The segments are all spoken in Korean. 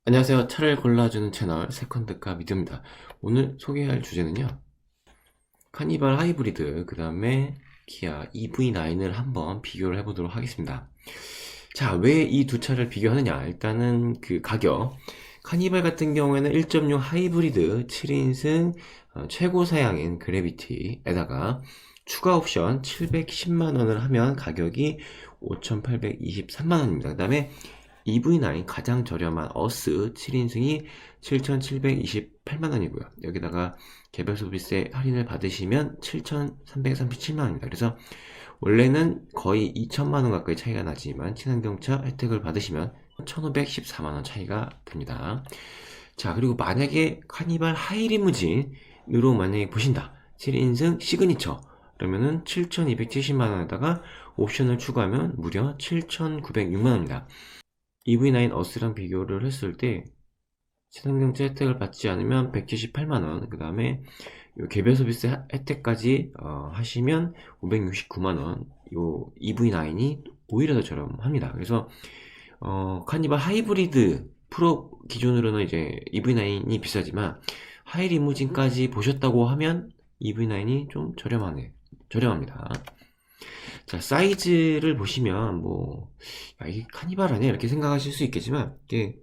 안녕하세요. 차를 골라주는 채널 세컨드카 미드입니다. 오늘 소개할 주제는요, 카니발 하이브리드, 그 다음에 기아 EV9을 한번 비교를 해보도록 하겠습니다. 자, 왜 이 두 차를 비교하느냐? 일단은 그 가격. 카니발 같은 경우에는 1.6 하이브리드 7인승 최고 사양인 그래비티에다가 추가 옵션 710만원을 하면 가격이 5,823만원입니다. 그 다음에 EV9 가장 저렴한 어스 7인승이 7,728만원이고요. 여기다가 개별 소비세 할인을 받으시면 7,337만원입니다. 그래서 원래는 거의 2천만원 가까이 차이가 나지만 친환경차 혜택을 받으시면 1,514만원 차이가 됩니다. 자, 그리고 만약에 카니발 하이리무진으로 만약에 보신다. 7인승 시그니처 그러면은 7,270만원에다가 옵션을 추가하면 무려 7,906만원입니다. EV9 어스랑 비교를 했을 때 친환경차 혜택을 받지 않으면 178만원, 그 다음에 개별 서비스 혜택까지 하시면 569만원. 요 EV9이 오히려 더 저렴합니다. 그래서 카니발 하이브리드 프로 기준으로는 이제 EV9이 비싸지만 하이리무진까지 보셨다고 하면 EV9이 좀 저렴합니다. 자, 사이즈를 보시면 뭐 이게 카니발 아니야 이렇게 생각하실 수 있겠지만 이게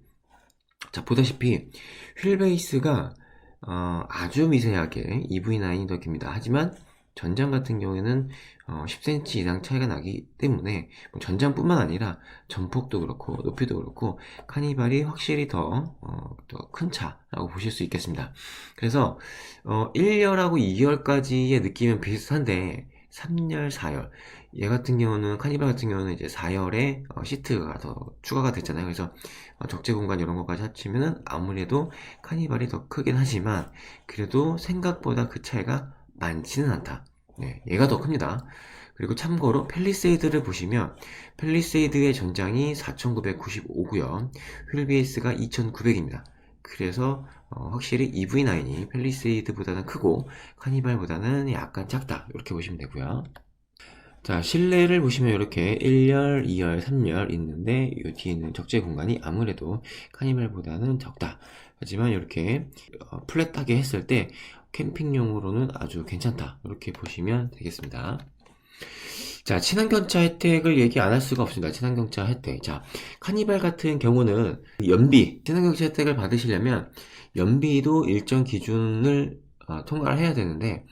자 보다시피 휠 베이스가 아주 미세하게 EV9이 더 깁니다. 하지만 전장 같은 경우에는 10cm 이상 차이가 나기 때문에 뭐 전장뿐만 아니라 전폭도 그렇고 높이도 그렇고 카니발이 확실히 더 큰 차라고 보실 수 있겠습니다. 그래서 1열하고 2열까지의 느낌은 비슷한데 3열, 4열 얘 같은 경우는 카니발 같은 경우는 이제 4열에 시트가 더 추가가 됐잖아요. 그래서 적재 공간 이런 것까지 합치면은 아무래도 카니발이 더 크긴 하지만 그래도 생각보다 그 차이가 많지는 않다. 네, 얘가 더 큽니다. 그리고 참고로 팰리세이드를 보시면 팰리세이드의 전장이 4995고요. 휠 베이스가 2900입니다. 그래서 확실히 EV9이 팰리세이드보다는 크고 카니발보다는 약간 작다 이렇게 보시면 되고요. 자, 실내를 보시면 이렇게 1열, 2열, 3열 있는데 이 뒤에는 적재 공간이 아무래도 카니발보다는 적다. 하지만 이렇게 플랫하게 했을 때 캠핑용으로는 아주 괜찮다. 이렇게 보시면 되겠습니다. 자, 친환경차 혜택을 얘기 안 할 수가 없습니다. 친환경차 혜택. 자, 카니발 같은 경우는 연비, 친환경차 혜택을 받으시려면 연비도 일정 기준을 통과를 해야 되는데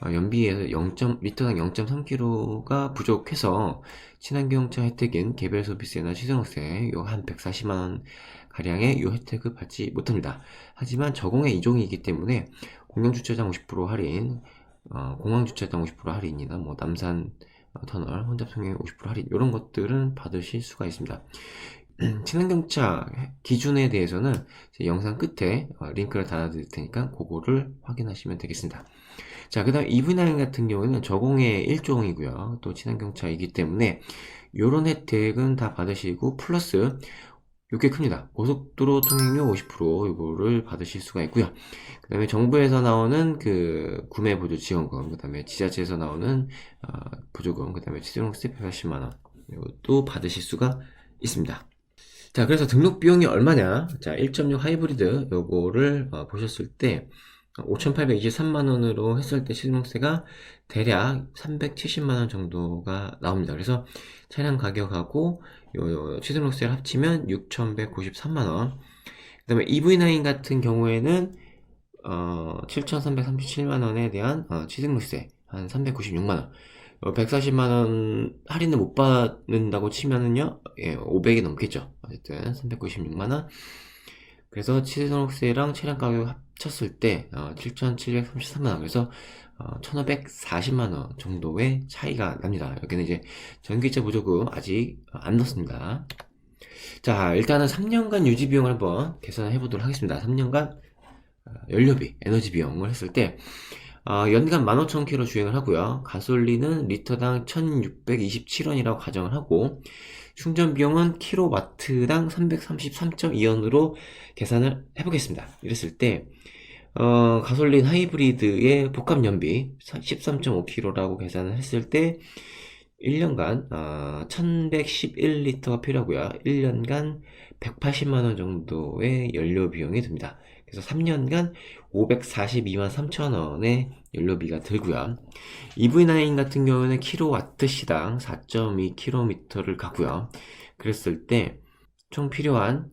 연비에서 0. 리터당 0.3km가 부족해서 친환경차 혜택인 개별 소비세나 시승세 요 한 140만원 가량의 요 혜택을 받지 못합니다. 하지만 저공해 2종이기 때문에 공영주차장 50% 할인, 공항주차장 50% 할인이나 뭐 남산 터널 혼잡성형 50% 할인 이런 것들은 받으실 수가 있습니다. 친환경차 기준에 대해서는 영상 끝에 링크를 달아드릴 테니까 그거를 확인하시면 되겠습니다. 자, 그 다음 EV9 같은 경우는 저공해 1종이고요. 또 친환경차이기 때문에 이런 혜택은 다 받으시고 플러스 이게 큽니다. 고속도로 통행료 50% 이거를 받으실 수가 있고요. 그 다음에 정부에서 나오는 그 구매 보조 지원금, 그 다음에 지자체에서 나오는 보조금, 그 다음에 취득세 180만원 이것도 받으실 수가 있습니다. 자, 그래서 등록 비용이 얼마냐? 자, 1.6 하이브리드 요거를 보셨을 때 5,823만원으로 했을 때 시승세가 대략 370만원 정도가 나옵니다. 그래서 차량 가격하고 요 취등록세를 합치면 6,193만원. 그 다음에 EV9 같은 경우에는 7,337만원에 대한 취등록세 한 396만원. 140만원 할인을 못 받는다고 치면은요, 예, 500이 넘겠죠. 어쨌든 396만원. 그래서 취등록세랑 차량 가격 합쳤을 때 7,733만원. 그래서 1,540만원 정도의 차이가 납니다. 여기는 이제 전기차 보조금 아직 안 넣습니다. 자, 일단은 3년간 유지 비용을 한번 계산해 보도록 하겠습니다. 3년간 연료비, 에너지 비용을 했을 때 연간 15,000km 주행을 하고요. 가솔린은 리터당 1,627원이라고 가정을 하고 충전 비용은 킬로와트당 333.2원으로 계산을 해보겠습니다. 이랬을 때 가솔린 하이브리드의 복합 연비 13.5km라고 계산을 했을 때 1년간 1111리터가 필요하고요. 1년간 180만원 정도의 연료 비용이 듭니다. 그래서 3년간 542만 3천원의 연료비가 들고요. EV9 같은 경우는 킬로와트 시당 4.2km를 가고요. 그랬을 때 총 필요한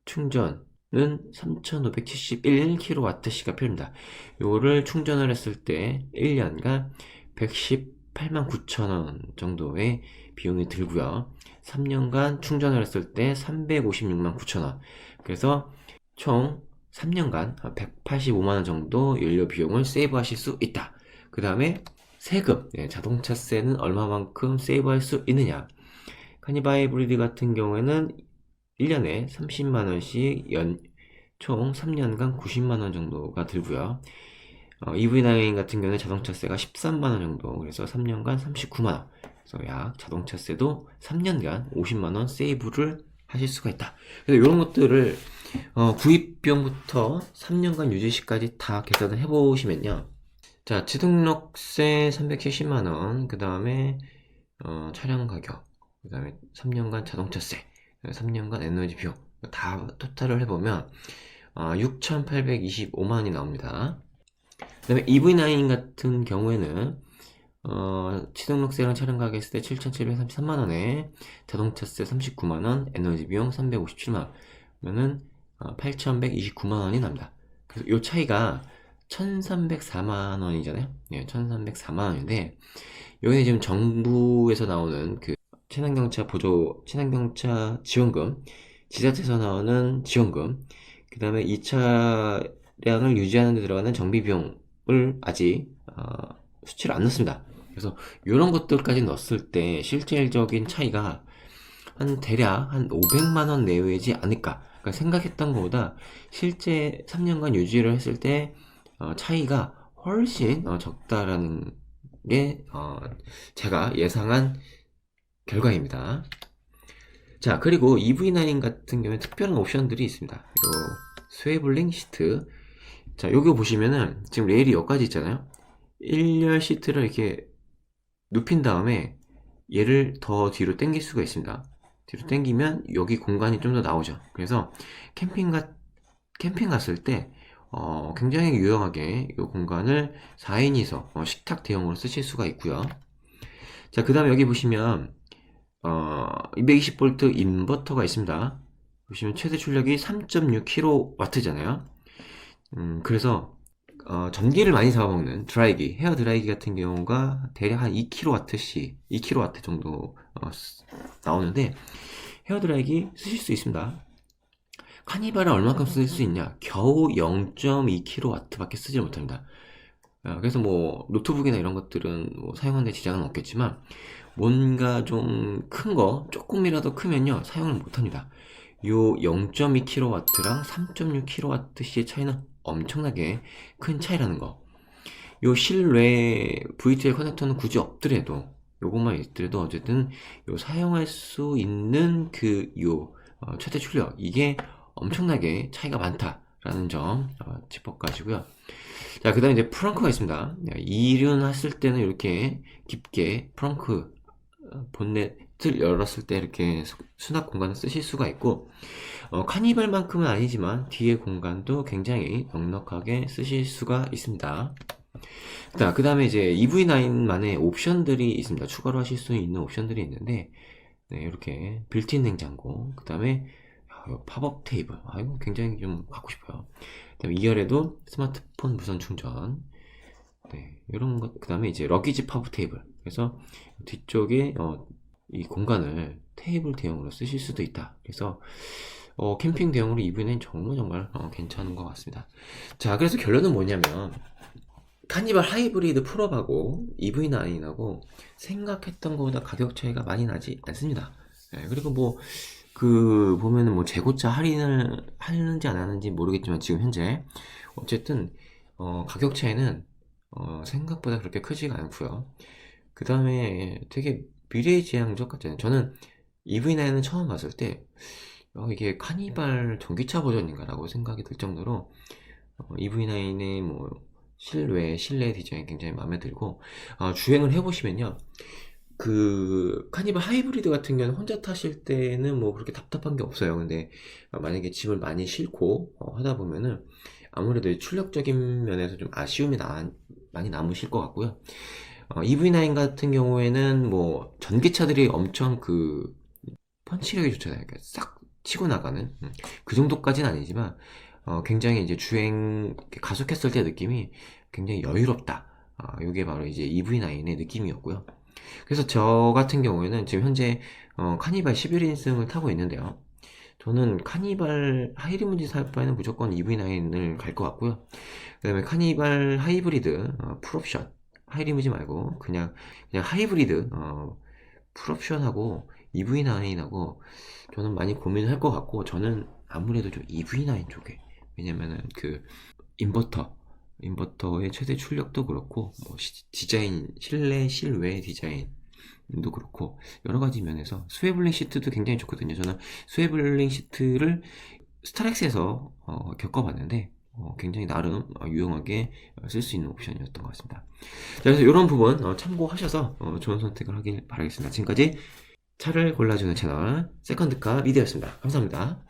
충전은 3571kWh가 필요합니다. 요거를 충전을 했을 때 1년간 118만 9천원 정도의 비용이 들고요. 3년간 충전을 했을 때 356만 9천원. 그래서 총 3년간 185만원 정도 연료 비용을 세이브 하실 수 있다. 그 다음에 세금, 자동차세는 얼마만큼 세이브 할 수 있느냐. 카니발 하이브리드 같은 경우에는 1년에 30만원씩 총 3년간 90만원 정도가 들고요. EV9 같은 경우는 자동차세가 13만원 정도, 그래서 3년간 39만원. 그래서 약 자동차세도 3년간 50만원 세이브를 하실 수가 있다. 그래서 이런 것들을 구입비용부터 3년간 유지시까지 다 계산을 해보시면요. 자, 취등록세 370만원, 그 다음에 차량 가격, 그 다음에 3년간 자동차세, 3년간 에너지 비용 다 토탈을 해보면 6,825만원이 나옵니다. 그 다음에 EV9 같은 경우에는 취등록세랑 차량 가격 했을 때 7,733만원에 자동차세 39만원, 에너지 비용 357만원 그러면은 8,129만원이 납니다. 그래서 이 차이가 1,304만원이잖아요. 예, 1,304만원인데 여기는 지금 정부에서 나오는 그 친환경차 보조, 친환경차 지원금, 지자체에서 나오는 지원금, 그 다음에 이 차량을 유지하는 데 들어가는 정비 비용을 아직 수치를 안 넣습니다. 그래서 이런 것들까지 넣었을 때 실질적인 차이가 대략 한 500만원 내외이지 않을까. 그러니까 생각했던 것보다 실제 3년간 유지를 했을 때 차이가 훨씬 적다라는 게 제가 예상한 결과입니다. 자, 그리고 EV9 같은 경우에 특별한 옵션들이 있습니다. 요 스웨블링 시트. 자, 여기 보시면은 지금 레일이 여기까지 있잖아요. 1열 시트를 이렇게 눕힌 다음에 얘를 더 뒤로 당길 수가 있습니다. 뒤로 당기면 여기 공간이 좀 더 나오죠. 그래서 캠핑 갔을 때 굉장히 유용하게 이 공간을 4인이서 식탁 대용으로 쓰실 수가 있고요. 자, 그 다음에 여기 보시면 220V 인버터가 있습니다. 보시면 최대 출력이 3.6kW잖아요. 그래서 전기를 많이 잡아먹는 드라이기, 헤어 드라이기 같은 경우가 대략 한 2kW씩, 2kW 정도 나오는데 헤어 드라이기 쓰실 수 있습니다. 카니발은 얼마큼 쓸 수 있냐? 겨우 0.2kW 밖에 쓰지 못합니다. 그래서 뭐 노트북이나 이런 것들은 뭐 사용하는 데 지장은 없겠지만 뭔가 좀 큰 거, 조금이라도 크면요 사용을 못합니다. 요 0.2kW랑 3.6kW의 차이는 엄청나게 큰 차이라는 거. 요 실외 VTL 커넥터는 굳이 없더라도, 요것만 있더라도 어쨌든 요 사용할 수 있는 최대 출력, 이게 엄청나게 차이가 많다라는 점 짚어가지고요. 자, 그 다음에 이제 프렁크가 있습니다. 이륜했을 때는 이렇게 깊게 프렁크 본넷을 열었을 때 이렇게 수납 공간을 쓰실 수가 있고, 카니발만큼은 아니지만 뒤에 공간도 굉장히 넉넉하게 쓰실 수가 있습니다. 자, 그 다음에 이제 EV9만의 옵션들이 있습니다. 추가로 하실 수 있는 옵션들이 있는데, 네, 이렇게 빌트인 냉장고, 그 다음에 팝업 테이블, 이거 굉장히 좀 갖고 싶어요. 그 다음에 2열에도 스마트폰 무선 충전, 네, 이런 것, 그 다음에 이제 러기지 팝업 테이블. 그래서 뒤쪽에 이 공간을 테이블 대용으로 쓰실 수도 있다. 그래서 캠핑 대용으로 EV9 정말 괜찮은 것 같습니다. 자, 그래서 결론은 뭐냐면 카니발 하이브리드 풀업하고 EV9하고 생각했던 것보다 가격 차이가 많이 나지 않습니다. 네, 그리고 뭐 보면은 뭐 재고차 할인을 하는지 안 하는지 모르겠지만 지금 현재 어쨌든 가격 차이는 생각보다 그렇게 크지가 않고요. 그 다음에 되게 미래지향적 같잖아요. 저는 EV9은 처음 봤을 때 이게 카니발 전기차 버전인가 라고 생각이 들 정도로 EV9의 뭐 실내 디자인 굉장히 마음에 들고 주행을 해보시면요 카니발 하이브리드 같은 경우는 혼자 타실 때는 뭐 그렇게 답답한 게 없어요. 근데 만약에 짐을 많이 싣고 하다 보면은 아무래도 이 출력적인 면에서 좀 아쉬움이 많이 남으실 것 같고요. EV9 같은 경우에는 뭐 전기차들이 엄청 펀치력이 좋잖아요. 이렇게 싹 치고 나가는 그 정도까지는 아니지만 굉장히 이제 주행 이렇게 가속했을 때 느낌이 굉장히 여유롭다. 이게 바로 이제 EV9의 느낌이었고요. 그래서 저 같은 경우에는 지금 현재 카니발 11인승을 타고 있는데요. 저는 카니발 하이리무진 살 바에는 무조건 EV9을 갈 것 같고요. 그 다음에 카니발 하이브리드 풀옵션 하이리무진 말고 그냥 하이브리드 풀옵션하고 EV9하고 저는 많이 고민을 할 것 같고, 저는 아무래도 좀 EV9 쪽에, 왜냐면은 인버터의 최대 출력도 그렇고 뭐 디자인, 실내 실외 디자인도 그렇고 여러 가지 면에서 스웨블링 시트도 굉장히 좋거든요. 저는 스웨블링 시트를 스타렉스에서 겪어봤는데 굉장히 나름 유용하게 쓸 수 있는 옵션이었던 것 같습니다. 자, 그래서 이런 부분 참고하셔서 좋은 선택을 하길 바라겠습니다. 지금까지 차를 골라주는 채널 세컨드카 미디어였습니다. 감사합니다.